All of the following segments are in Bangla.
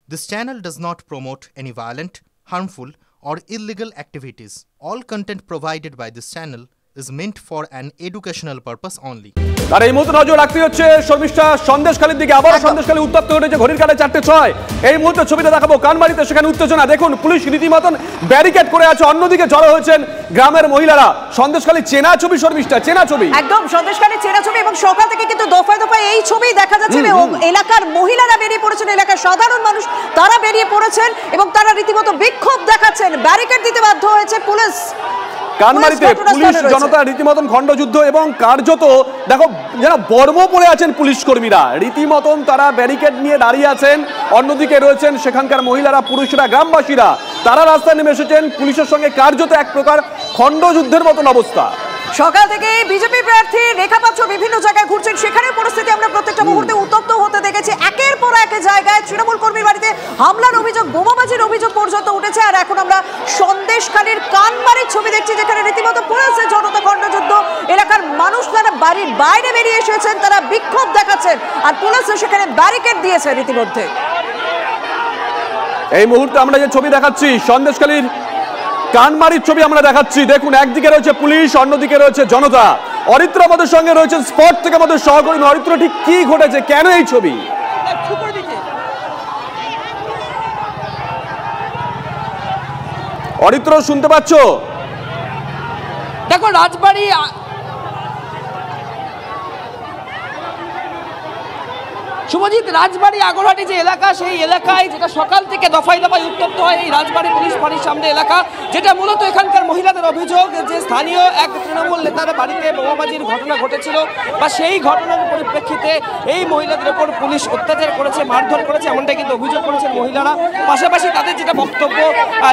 This channel does not promote any violent, harmful, or illegal activities. All content provided by this channel is meant for an educational purpose only. আর এই মুহূর্তে নজর রাখতে হচ্ছে শর্মিষ্ঠা সন্দেশখালীর দিকে। আবার সন্দেশখালী উত্তপ্ত হয়েছে, ঘড়ির কাঁটায় 4:06। এই মুহূর্তে ছবিটা দেখাবো কানমারিতে, সেখানে উত্তেজনা দেখুন, পুলিশ রীতিমতন ব্যারিকেড করে আছে, অন্যদিকে জড়ো হয়েছেন গ্রামের মহিলারা। সন্দেশখালী চেনা ছবি, শর্মিষ্ঠা চেনা ছবি, একদম সন্দেশখালী চেনা ছবি, এবং সকাল থেকে কিন্তু দফায় দফায় এই ছবি দেখা যাচ্ছে। এলাকার মহিলারা বেরিয়ে পড়েছেন, এলাকার সাধারণ মানুষ তারা বেরিয়ে পড়েছেন এবং তারা রীতিমতো বিক্ষোভ দেখাচ্ছেন। ব্যারিকেড দিতে বাধ্য হয়েছে পুলিশ। কানমারিতে পুলিশ জনতা রীতিমতন খণ্ডযুদ্ধ, এবং কার্যত দেখো যেন বর্ম পরে আছেন পুলিশ কর্মীরা, রীতিমতন তারা ব্যারিকেড নিয়ে দাঁড়িয়ে আছেন। অন্যদিকে রয়েছেন সেখানকার মহিলারা, পুরুষরা, গ্রামবাসীরা, তারা রাস্তায় নেমে এসেছেন। পুলিশের সঙ্গে কার্যত এক প্রকার খণ্ডযুদ্ধের মতন অবস্থা। সকাল থেকে বিজেপি প্রার্থী রেখা পাত্র বিভিন্ন জায়গায় ঘুরছেন, সেখানে পরিস্থিতি আমরা প্রত্যেকটা মুহূর্তে উত্তপ্ত হতে দেখেছি। একের পর এক জায়গায় তৃণমূল কর্মীর বাড়িতে হামলার অভিযোগ, বোমাবাজির অভিযোগ পর্যন্ত উঠেছে। আর এখন আমরা সন্দেশখালীর কানমারির ছবি দেখছি, যেখানে রীতিমতো পুলিশের জনতা খণ্ডযুদ্ধ। এলাকার মানুষ তারা বাড়ির বাইরে বেরিয়ে এসেছেন, তারা বিক্ষোভ দেখাচ্ছেন, আর পুলিশ সেখানে ব্যারিকেড দিয়েছে রীতিমধ্যে। এই মুহূর্তে আমরা যে ছবি দেখাচ্ছি সন্দেশখালীর কানমারির ছবি আমরা দেখাচ্ছি। দেখুন, একদিকে রয়েছে পুলিশ, অন্যদিকে রয়েছে জনতা। অরিত্র আমাদের সঙ্গে রয়েছেন স্পট থেকে আমাদের সহকর্মী। অরিত্র, ঠিক কি ঘটেছে, কেন এই ছবি? অরিত্র, শুনতে পাচ্ছ? দেখো, রাজবাড়ি শুভজিৎ, রাজবাড়ি আগরহাটি যে এলাকা, সেই এলাকায় যেটা সকাল থেকে দফায় দফায় উত্তপ্ত হয় এই রাজবাড়ি পুলিশ ফাঁড়ির সামনে এলাকা, যেটা মূলত এখানকার মহিলাদের অভিযোগ যে স্থানীয় এক তৃণমূল নেতার বাড়িতে বোমাবাজির ঘটনা ঘটেছিল, বা সেই ঘটনার পরিপ্রেক্ষিতে এই মহিলাদের ওপর পুলিশ অত্যাচার করেছে, মারধর করেছে, এমনটাই কিন্তু অভিযোগ করেছেন মহিলারা। পাশাপাশি তাদের যেটা বক্তব্য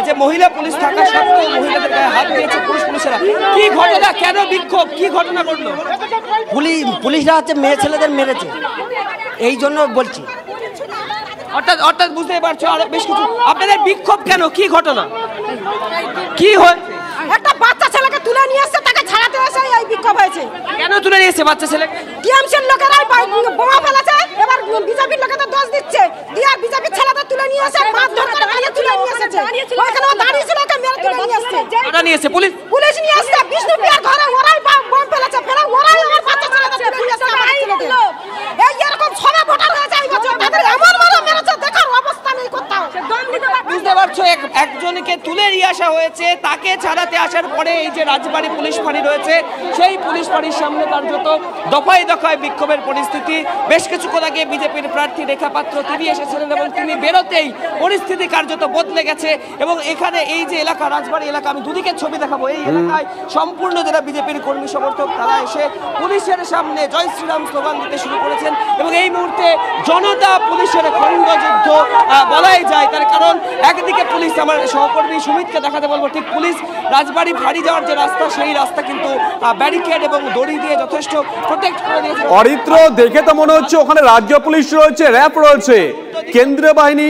যে মহিলা পুলিশ থাকা সত্ত্বেও মহিলাদের গায়ে হাত দিয়েছে পুলিশেরা। কি ঘটনা, কেন বিক্ষোভ, কি ঘটনা ঘটলো? পুলিশরা হচ্ছে মেয়ে ছেলেদের মেরেছে, এই জন্য বলছি। অর্থাৎ বুঝতে পারছো আরো বেশ কিছু। আপনাদের বিক্ষোভ কেন, কি ঘটনা, কি হয়েছে? একটা বাচ্চা ছেলেকে তুলে নিয়ে এসেছে, তাকে ছাড়াতে এসে এই বিক্ষোভ হয়েছে। কেন তুলে নিয়ে এসেছে বাচ্চা ছেলেকে? টিএমসির লোকেরাই বোমা ফেলেছে, এবার বিজেপির লোকেদের দোষ দিচ্ছে। দিয়া বিজেপির ছেলেদের তুলে নিয়ে এসে মারধর করে বাড়ি তুলে নিয়ে এসেছে। ওখানে ও দাঁড়িয়ে ছিল, ওকে মেরে তুলে নিয়ে এসেছে। ওটা নিয়ে এসেছে পুলিশ নিয়ে এসেছে। বিষ্ণুপ্রিয়ার ঘরে ওরাই বোম ফেলেছে, ফেলে ওরাই আমার বাচ্চা ছেলেদের তুলে নিয়ে এসেছে। এই এরকম সবে ভোটার হয়েছে এই বছর, তাদের এমন মারা মেরেছে, দেখার অবস্থা নেই কোথাও। বুঝতে পারছো, একজনকে তুলে নিয়ে আসা হয়েছে, তাকে ছাড়াতে আসার পরে এই যে রাজবাড়ি পুলিশ ফাঁড়ি রয়েছে, সেই পুলিশ ফাঁড়ির সামনে কার্যত দফায় দফায় বিক্ষোভের পরিস্থিতি। বেশ কিছুক্ষণ আগে বিজেপির প্রার্থী রেখা পাত্র তিনি এসেছিলেন, এবং তিনি বেরোতেই পরিস্থিতি কার্যত বদলে গেছে। এবং এখানে এই যে এলাকা, রাজবাড়ি এলাকা, আমি দুদিকে ছবি দেখাবো, এই এলাকায় সম্পূর্ণ যারা বিজেপির কর্মী সমর্থক তারা এসে পুলিশের সামনে জয় শ্রীরাম স্লোগান দিতে শুরু করেছেন। এবং এই মুহূর্তে জনতা পুলিশের খণ্ডযুদ্ধ বলাই যায়, তার কারণ একদিকে পুলিশ, আমার সহকর্মী সুমিতকে দেখাতে বলবো, ঠিক পুলিশ রাজবাড়ি ফাঁড়ি যাওয়ার যে রাস্তা, সেই রাস্তা কিন্তু ব্যারিকেড এবং দড়ি দিয়ে যথেষ্ট প্রোটেক্ট করে দিয়েছে। অরিত্র, দেখে তো মনে হচ্ছে ওখানে রাজ্য পুলিশ রয়েছে, র্যাব রয়েছে, কেন্দ্রীয় বাহিনী।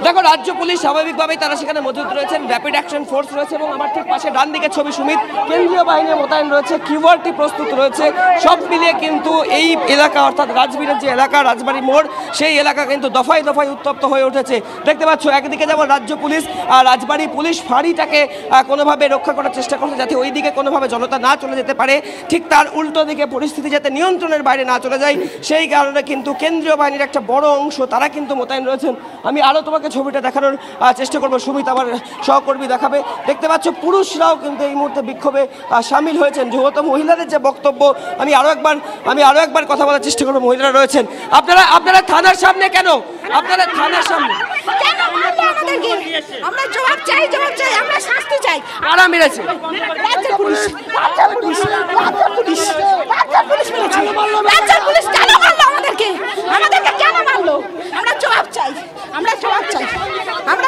দেখো, রাজ্য পুলিশ স্বাভাবিকভাবেই তারা সেখানে মজুদ রয়েছেন, র্যাপিড অ্যাকশন ফোর্স রয়েছে, এবং আমার ঠিক পাশে ডান দিকে ছবি সুমিত, কেন্দ্রীয় বাহিনী মোতায়েন রয়েছে, কিউআরটি প্রস্তুত রয়েছে। সব মিলিয়ে কিন্তু এই এলাকা, অর্থাৎ রাজবীরের যে এলাকা, রাজবাড়ি মোড়, সেই এলাকা কিন্তু দফায় দফায় উত্তপ্ত হয়ে উঠেছে। দেখতে পাচ্ছ, একদিকে যেমন রাজ্য পুলিশ আর রাজবাড়ি পুলিশ ফাঁড়িটাকে কোনোভাবে রক্ষা করার চেষ্টা করছে, যাতে ওই দিকে কোনোভাবে জনতা না চলে যেতে পারে, ঠিক তার উল্টো দিকে পরিস্থিতি যাতে নিয়ন্ত্রণের বাইরে না চলে যায়, সেই কারণে কিন্তু কেন্দ্রীয় বাহিনীর একটা বড় অংশ তারা কিন্তু মোতায়েন রয়েছেন। আমি আরও তোমাকে ছবিটা দেখানোর চেষ্টা করবো, সুমিত আমার সহকর্মী দেখাবে। দেখতে পাচ্ছ, পুরুষরাও কিন্তু এই মুহূর্তে বিক্ষোভে সামিল হয়েছেন। যেহেতু মহিলাদের যে বক্তব্য, আমি আরো একবার কথা বলার চেষ্টা করবো। মহিলারা রয়েছেন। আপনারা থানার সামনে কেন? আপনারা থানার সামনে কেন? আমরা জবাব চাই, আমরা শাস্তি চাই। কারা মেরেছে? রাজ্য পুলিশ কেন মারলো আমাদেরকে? কেন মারলো? আমরা জবাব চাই।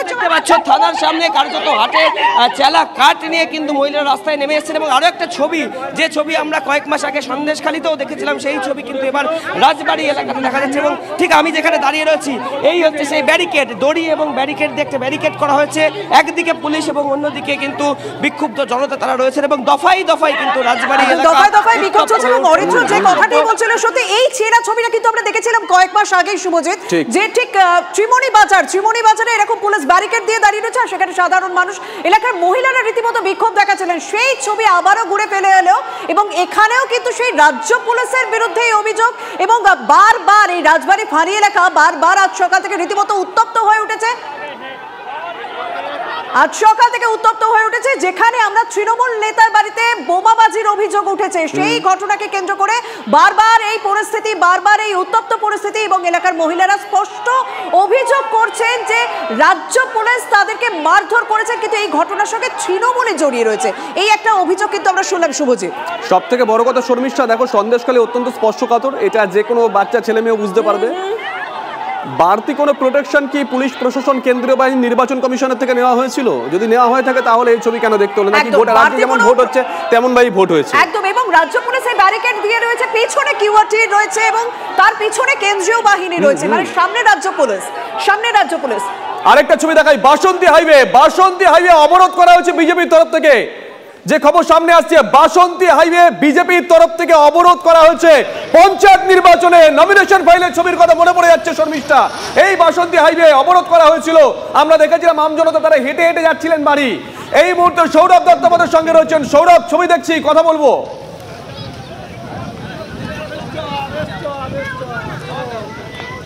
দেখতে পাচ্ছ, থানার সামনে কার্যত হাটে চেলা কাঠ নিয়ে কিন্তু মহিলারা রাস্তায় নেমে এসেছেন। এবং আরও একটা ছবি, যে ছবি আমরা কয়েক মাস আগে সন্দেশখালীতেও দেখেছিলাম, সেই ছবি কিন্তু এবার রাজবাড়ি এলাকাতে দেখা যাচ্ছে। এবং ঠিক আমি যেখানে দাঁড়িয়ে রয়েছি, এই হচ্ছে সেই ব্যারিকেড, দড়ি এবং ব্যারিকেড দিয়ে একটা ব্যারিকেড করা হয়েছে। একদিকে পুলিশ এবং অন্যদিকে কিন্তু বিক্ষুব্ধ জনতা তারা রয়েছেন এবং দফায় দফায় কিন্তু রাজবাড়ি দফায় দফায় বিক্ষোভ চলছে। এবং অরিত্র যে কথাটি বলছিল, সত্যি এই ছেঁড়া ছবিটা কিন্তু আমরা দেখেছিলাম কয়েক মাস আগেই শুভজিৎ, যে ঠিক ত্রিমণি বাজারে এরকম পুলিশ ব্যারিকেড দিয়ে দাঁড়িয়ে রয়েছে, আর সেখানে সাধারণ মানুষ, এলাকার মহিলারা রীতিমতো বিক্ষোভ দেখাচ্ছিলেন। সেই ছবি আবারও ঘুরে ফেলে এলো এবং এখানেও কিন্তু সেই রাজ্য পুলিশের বিরুদ্ধে এই অভিযোগ। এবং বারবার এই রাজবাড়ি ফাঁড়ি এলাকা বারবার আজ সকাল থেকে রীতিমতো উত্তপ্ত হয়ে উঠেছে। যেখানে আমরা তৃণমূল নেতার বাড়িতে বোমাবাজির অভিযোগ উঠেছে, সেই ঘটনাকে কেন্দ্র করে বারবার এই পরিস্থিতি, বারবার এই উত্তপ্ত পরিস্থিতি। এবং এলাকার মহিলারা স্পষ্ট অভিযোগ করছেন যে রাজ্য পুলিশ তাদেরকে মারধর করেছে, কিন্তু এই ঘটনার সঙ্গে তৃণমূলে জড়িয়ে রয়েছে, এই একটা অভিযোগ কিন্তু আমরা শুনলাম শুভজিৎ। সব থেকে বড় কথা শর্মিষ্ঠা, দেখো সন্দেশখালী অত্যন্ত স্পষ্টকাতর, এটা যে কোনো বাচ্চা ছেলে মেয়েও বুঝতে পারবে। বাড়তি কোনো প্রোটেকশন কি পুলিশ প্রশাসন, কেন্দ্রীয় বাহিনী, নির্বাচন কমিশনের থেকে নেওয়া হয়েছিল? যদি নেওয়া হয়ে থাকে তাহলে এই ছবি কেন দেখতে হলো? নাকি ভোটার আগে যেমন ভোট হচ্ছে তেমন ভাই ভোট হয়েছে? একদম। এবং রাজ্য পুলিশের ব্যারিকেড দিয়ে রয়েছে, পিছনে কিউআরটি রয়েছে এবং তার পিছনে কেন্দ্রীয় বাহিনী রয়েছে, মানে সামনে রাজ্য পুলিশ। আরেকটা ছবি দেখাই, বাসন্তী হাইওয়ে অবরোধ করা হয়েছে বিজেপির তরফ থেকে। যে খবর সামনে আসছে, বাসন্তী হাইওয়ে বিজেপির তরফ থেকে অবরোধ করা হয়েছে। পঞ্চায়েত নির্বাচনে নমিনেশন ফাইলের ছবির কথা মনে পড়ে যাচ্ছে শর্মিষ্ঠা। এই বাসন্তী হাইওয়ে অবরোধ করা হয়েছিল, আমরা দেখেছিলাম আমজনতা তারা হেঁটে হেঁটে যাচ্ছিলেন বাড়ি। এই মুহূর্তে সৌরভ দত্ত আমাদের সঙ্গে রয়েছেন। সৌরভ, ছবি দেখছি, কথা বলবো।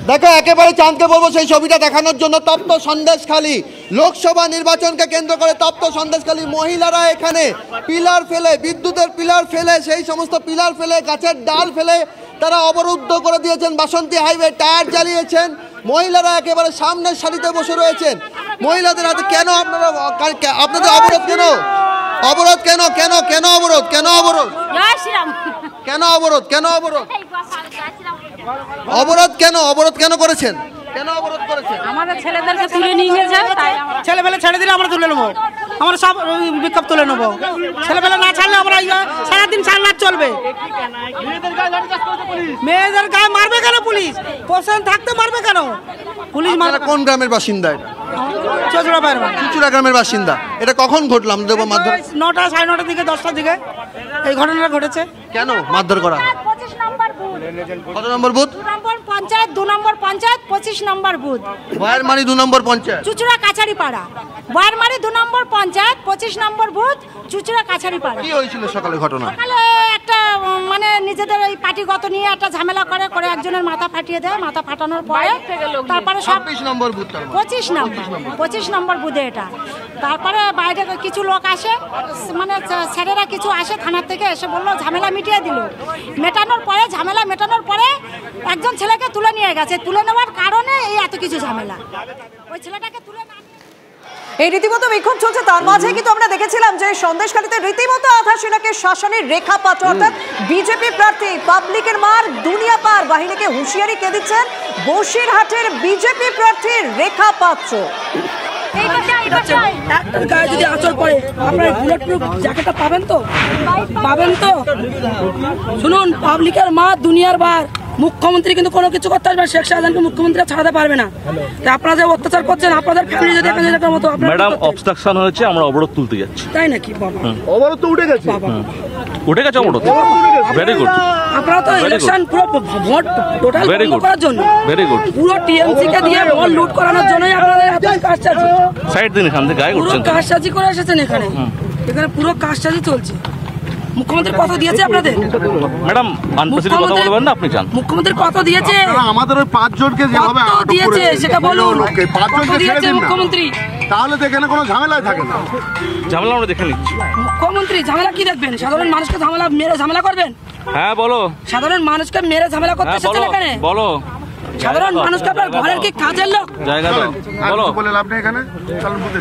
দেখো, একেবারে চাঁদকে বলবো সেই ছবিটা দেখানোর জন্য। তপ্ত সন্দেশখালী, লোকসভা নির্বাচনকে কেন্দ্র করে তপ্ত সন্দেশখালী। মহিলারা এখানে পিলার ফেলে, বিদ্যুতের পিলার ফেলে, সেই সমস্ত পিলার ফেলে, গাছের ডাল ফেলে তারা অবরুদ্ধ করে দিয়েছেন বাসন্তী হাইওয়ে। টায়ার জ্বালিয়েছেন, মহিলারা একেবারে সামনের সারিতে বসে রয়েছেন। মহিলাদের হাতে কেন আপনাদের অবরোধ কেন? অবরোধ কেন? অবরোধ কেন করেছেন? আমাদের ছেলেদেরকে তুলে নিয়ে যায়, ছেলেবেলা ছেড়ে দিলে আমরা তুলে নেবো, আমরা সব বিক্ষোভ তুলে নেবো। ছেলেবেলা না ছাড়লে আমরা সারাদিন সারনাথ চলবে। মেয়েদের গায়ে মারবে কেন পুলিশ? প্রশাসন থাকতে মারবে কেন পুলিশ? কোন গ্রামের বাসিন্দা? চুচুড়া গ্রামের বাসিন্দা। এটা কখন ঘটলো? আমাদের 9টা, 9:30 দিকে, 10টার দিকে এই ঘটনাটা ঘটেছে। কেন মারধর করা? 25 নম্বর বুথ। কত নম্বর বুথ? 2 নম্বর পঞ্চায়েত, 2 নম্বর পঞ্চায়েত, 25 নম্বর বুথ। বয়ারমারি 2 নম্বর পঞ্চায়েত, চুচুড়া কাছারিপাড়া। বয়ারমারি 2 নম্বর পঞ্চায়েত, 25 নম্বর বুথ, চুচুড়া কাছারিপাড়া। কি হয়েছিল সকালে ঘটনা? সকালে একটা মানে নিজেদের এই পার্টিগত নিয়ে একটা ঝামেলা করে একজনের মাথা ফাটিয়ে দেয়। মাথা ফাটানোর পরে তারপরে সব 26 নম্বর বুথ, 25 নম্বর বুথে এটা। তারপরে বাইরে কিছু লোক আসে, মানে ছেলেরা কিছু আসে থানার থেকে, এসে বললো ঝামেলা মিটিয়ে দিল। ঝামেলা মেটানোর পরে একজন ছেলেকে তুলে নিয়ে গেছে। তুলে নেওয়ার কারণে এই এত কিছু ঝামেলা। ওই ছেলেটাকে তুলে না, এই রীতিমতো বিক্ষোভ চলছে। তার মাঝে কিন্তু আমরা দেখেছিলাম যে সন্দেশখালীতে রীতিমতো আধা সেনাকে শাসনের রেখা পাত্র, অর্থাৎ বিজেপি প্রার্থী পাবলিকের মার দুনিয়া পার বাহিনীকে হুঁশিয়ারি কে দিচ্ছেন বসিরহাটের বিজেপি প্রার্থী রেখা পাত্র। গায়ে যদি আঁচড় পড়ে আপনার বুলেট প্রুফ জ্যাকেটটা পাবেন তো? শুনুন, পাবলিকের মা দুনিয়ার বার। মুখ্যমন্ত্রী কিন্তু কোনো কিছু করতে পারবে, শেখ শাহজাহানকে মুখ্যমন্ত্রী ছাড়াতে পারবে না। আপনারা যে অত্যাচার করছেন, আপনাদের ফ্যামিলি যদি এখানে এলাকার মতো। ম্যাডাম, অবস্ট্রাকশন হয়েছে, আমরা অবরোধ তুলতে যাচ্ছি। তাই নাকি? বাবা, অবরোধ তো উঠে গেছে। অবরোধ। Very good. আপনারা তো ইলেকশন পুরো ভোট টোটাল বন্ধ করার জন্য, ভেরি গুড, পুরো টিএমসি কে দিয়ে ভোট লুট করানোর জন্যই আপনাদের এত কাজসাজি। সাইড দিন, এখান থেকে গায়ে করছেন, কাজসাজি করে এসেছেন এখানে। এখানে পুরো কাজসাজি চলছে। মুখ্যমন্ত্রী কত দিয়েছে আপনাদের? ম্যাডাম, আনপ্রেসিডেন্ট কথা বলবেন না, আপনি জান। মুখ্যমন্ত্রী কত দিয়েছে? আমাদের ওই 5 জনকে যেভাবে আটক দিয়েছে সেটা বলুন। 5 জনকে ছেড়ে দিন মুখ্যমন্ত্রী, তাহলে তো এখানে কোনো ঝামেলাই থাকে না। ঝামেলা আমরা দেখে নিচ্ছি। মুখ্যমন্ত্রী ঝামেলা কি দেখবেন? সাধারণ মানুষকে ঝামেলা করবেন? হ্যাঁ বলো। সাধারণ মানুষকে মেরে ঝামেলা করতে এসেছেন এখানে? বলো। সাধারণ মানুষকে আপনার ঘরের কি কাজের লোক? জায়গা দাও, বলো। বলে লাভ নেই এখানে। চলুন বুঝতে